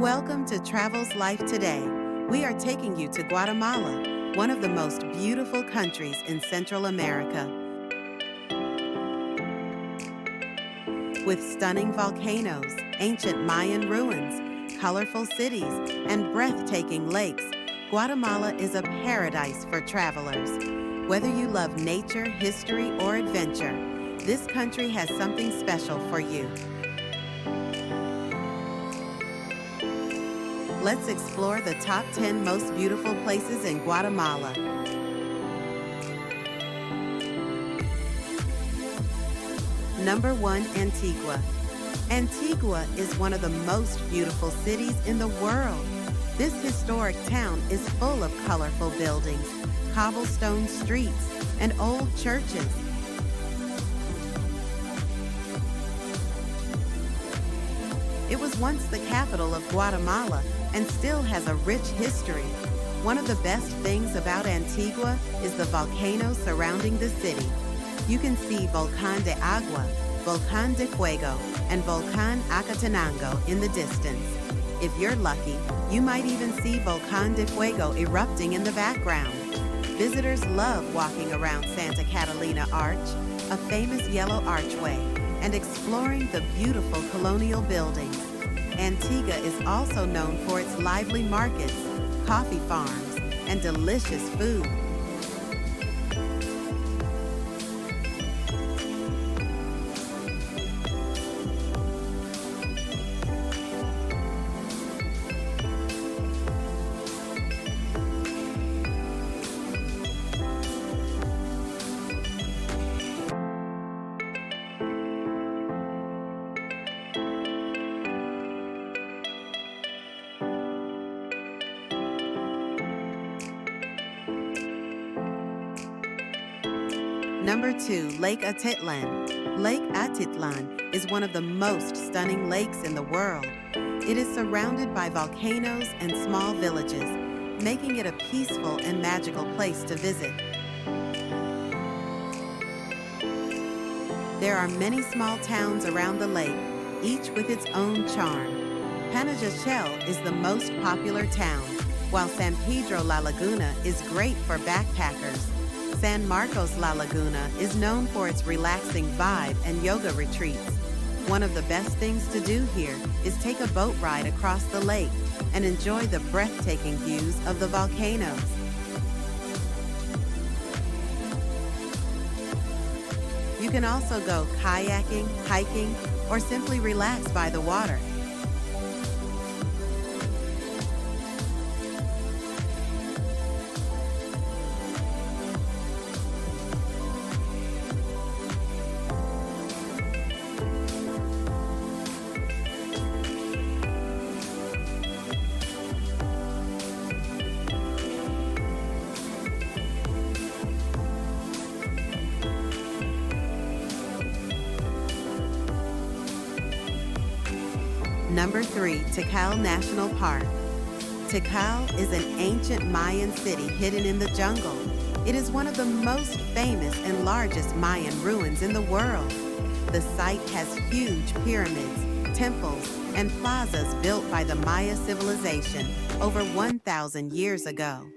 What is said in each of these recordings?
Welcome to Travel's Life Today. We are taking you to Guatemala, one of the most beautiful countries in Central America. With stunning volcanoes, ancient Mayan ruins, colorful cities, and breathtaking lakes, Guatemala is a paradise for travelers. Whether you love nature, history, or adventure, this country has something special for you. Let's explore the top 10 most beautiful places in Guatemala. Number 1, Antigua. Antigua is one of the most beautiful cities in the world. This historic town is full of colorful buildings, cobblestone streets, and old churches. It was once the capital of Guatemala and still has a rich history. One of the best things about Antigua is the volcanoes surrounding the city. You can see Volcán de Agua, Volcán de Fuego, and Volcán Acatenango in the distance. If you're lucky, you might even see Volcán de Fuego erupting in the background. Visitors love walking around Santa Catalina Arch, a famous yellow archway, and exploring the beautiful colonial buildings. Antigua is also known for its lively markets, coffee farms, and delicious food. Number 2, Lake Atitlán. Lake Atitlán is one of the most stunning lakes in the world. It is surrounded by volcanoes and small villages, making it a peaceful and magical place to visit. There are many small towns around the lake, each with its own charm. Panajachel is the most popular town, while San Pedro La Laguna is great for backpackers. San Marcos La Laguna is known for its relaxing vibe and yoga retreats. One of the best things to do here is take a boat ride across the lake and enjoy the breathtaking views of the volcanoes. You can also go kayaking, hiking, or simply relax by the water. Number 3, Tikal National Park. Tikal is an ancient Mayan city hidden in the jungle. It is one of the most famous and largest Mayan ruins in the world. The site has huge pyramids, temples, and plazas built by the Maya civilization over 1,000 years ago.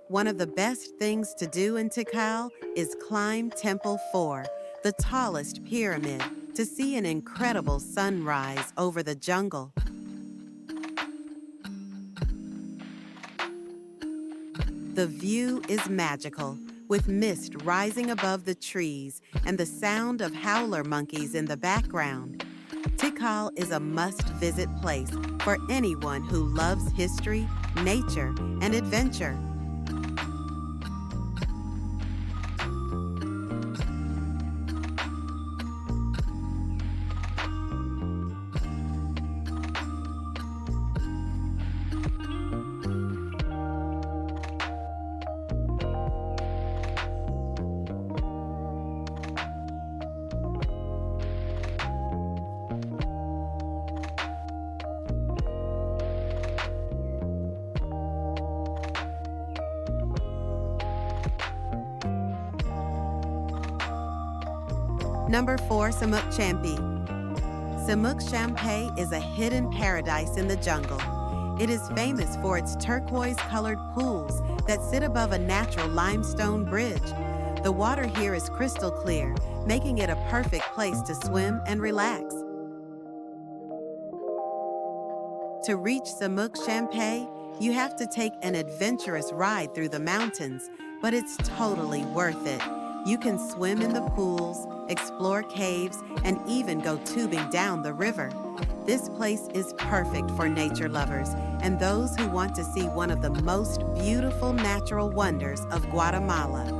One of the best things to do in Tikal is climb Temple 4, the tallest pyramid, to see an incredible sunrise over the jungle. The view is magical, with mist rising above the trees and the sound of howler monkeys in the background. Tikal is a must-visit place for anyone who loves history, nature, and adventure. Number 4, Semuc Champey. Semuc Champey is a hidden paradise in the jungle. It is famous for its turquoise-colored pools that sit above a natural limestone bridge. The water here is crystal clear, making it a perfect place to swim and relax. To reach Semuc Champey, you have to take an adventurous ride through the mountains, but it's totally worth it. You can swim in the pools, explore caves, and even go tubing down the river. This place is perfect for nature lovers and those who want to see one of the most beautiful natural wonders of Guatemala.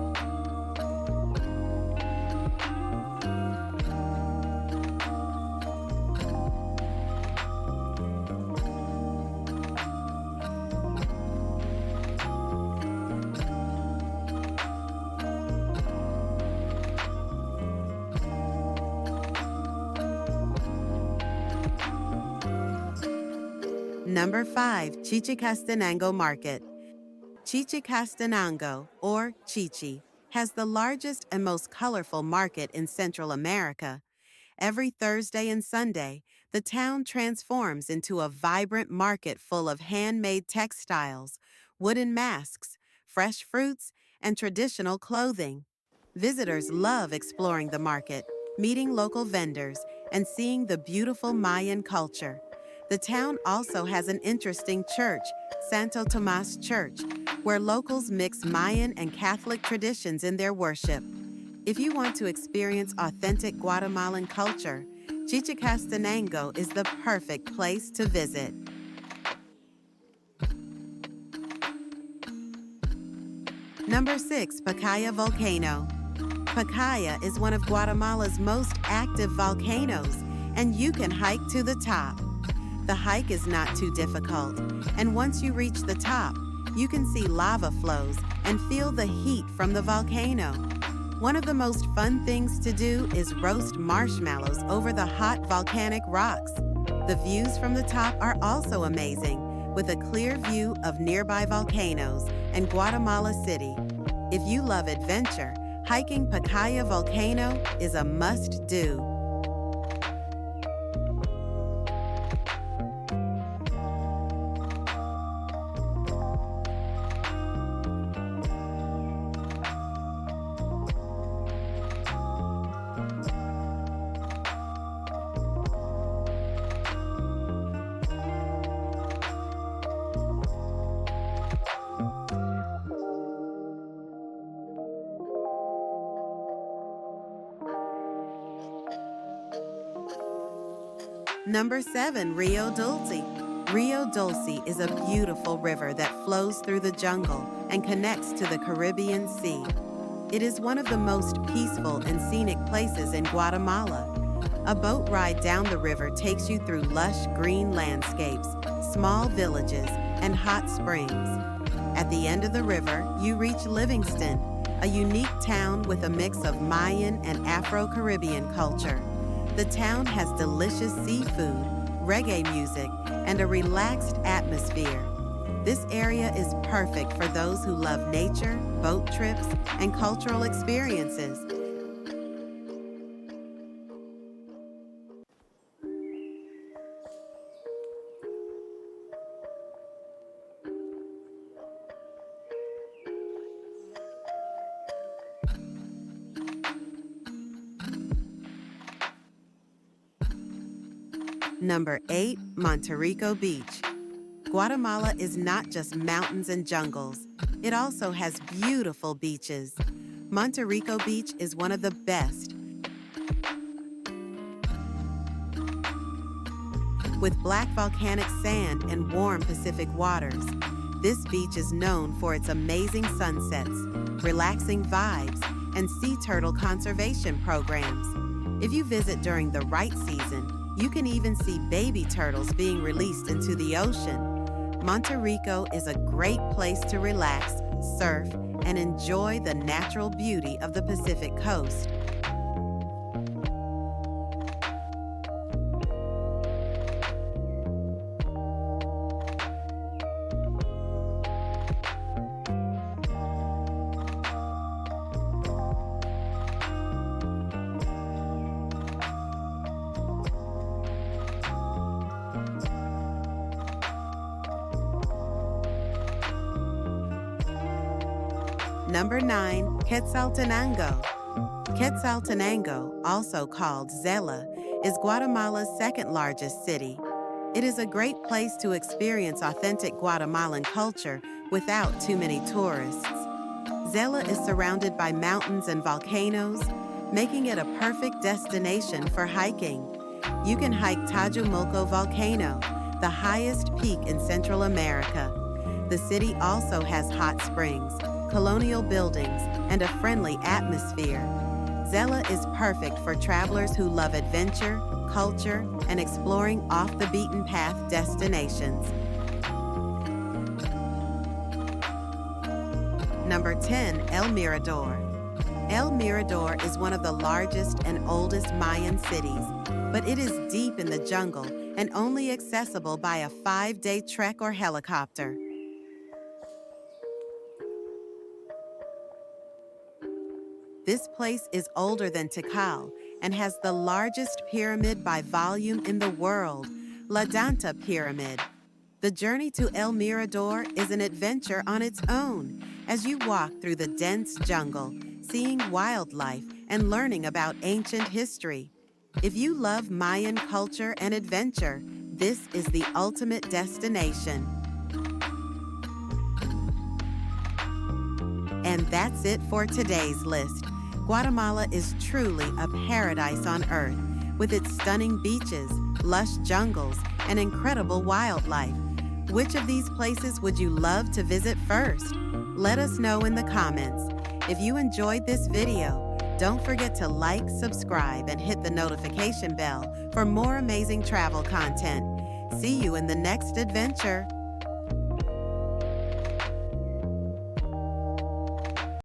Number 5, Chichicastenango Market. Chichicastenango, or Chichi, has the largest and most colorful market in Central America. Every Thursday and Sunday, the town transforms into a vibrant market full of handmade textiles, wooden masks, fresh fruits, and traditional clothing. Visitors love exploring the market, meeting local vendors, and seeing the beautiful Mayan culture. The town also has an interesting church, Santo Tomas Church, where locals mix Mayan and Catholic traditions in their worship. If you want to experience authentic Guatemalan culture, Chichicastenango is the perfect place to visit. Number 6, Pacaya Volcano. Pacaya is one of Guatemala's most active volcanoes, and you can hike to the top. The hike is not too difficult, and once you reach the top, you can see lava flows and feel the heat from the volcano. One of the most fun things to do is roast marshmallows over the hot volcanic rocks. The views from the top are also amazing, with a clear view of nearby volcanoes and Guatemala City. If you love adventure, hiking Pacaya Volcano is a must-do. Number 7, Río Dulce. Rio Dulce is a beautiful river that flows through the jungle and connects to the Caribbean Sea. It is one of the most peaceful and scenic places in Guatemala. A boat ride down the river takes you through lush green landscapes, small villages, and hot springs. At the end of the river, you reach Livingston, a unique town with a mix of Mayan and Afro-Caribbean culture. The town has delicious seafood, reggae music, and a relaxed atmosphere. This area is perfect for those who love nature, boat trips, and cultural experiences. Number 8, Monterrico Beach. Guatemala is not just mountains and jungles. It also has beautiful beaches. Monterrico Beach is one of the best. With black volcanic sand and warm Pacific waters, this beach is known for its amazing sunsets, relaxing vibes, and sea turtle conservation programs. If you visit during the right season, you can even see baby turtles being released into the ocean. Monterrico is a great place to relax, surf, and enjoy the natural beauty of the Pacific coast. Number 9. Quetzaltenango. Quetzaltenango, also called Zela, is Guatemala's second largest city. It is a great place to experience authentic Guatemalan culture without too many tourists. Zela is surrounded by mountains and volcanoes, making it a perfect destination for hiking. You can hike Tajumulco Volcano, the highest peak in Central America. The city also has hot springs, colonial buildings, and a friendly atmosphere. Zela is perfect for travelers who love adventure, culture, and exploring off-the-beaten-path destinations. Number 10. El Mirador. El Mirador is one of the largest and oldest Mayan cities, but it is deep in the jungle and only accessible by a 5-day trek or helicopter. This place is older than Tikal and has the largest pyramid by volume in the world, La Danta Pyramid. The journey to El Mirador is an adventure on its own as you walk through the dense jungle, seeing wildlife and learning about ancient history. If you love Mayan culture and adventure, this is the ultimate destination. And that's it for today's list. Guatemala is truly a paradise on earth, with its stunning beaches, lush jungles, and incredible wildlife. Which of these places would you love to visit first? Let us know in the comments. If you enjoyed this video, don't forget to like, subscribe, and hit the notification bell for more amazing travel content. See you in the next adventure.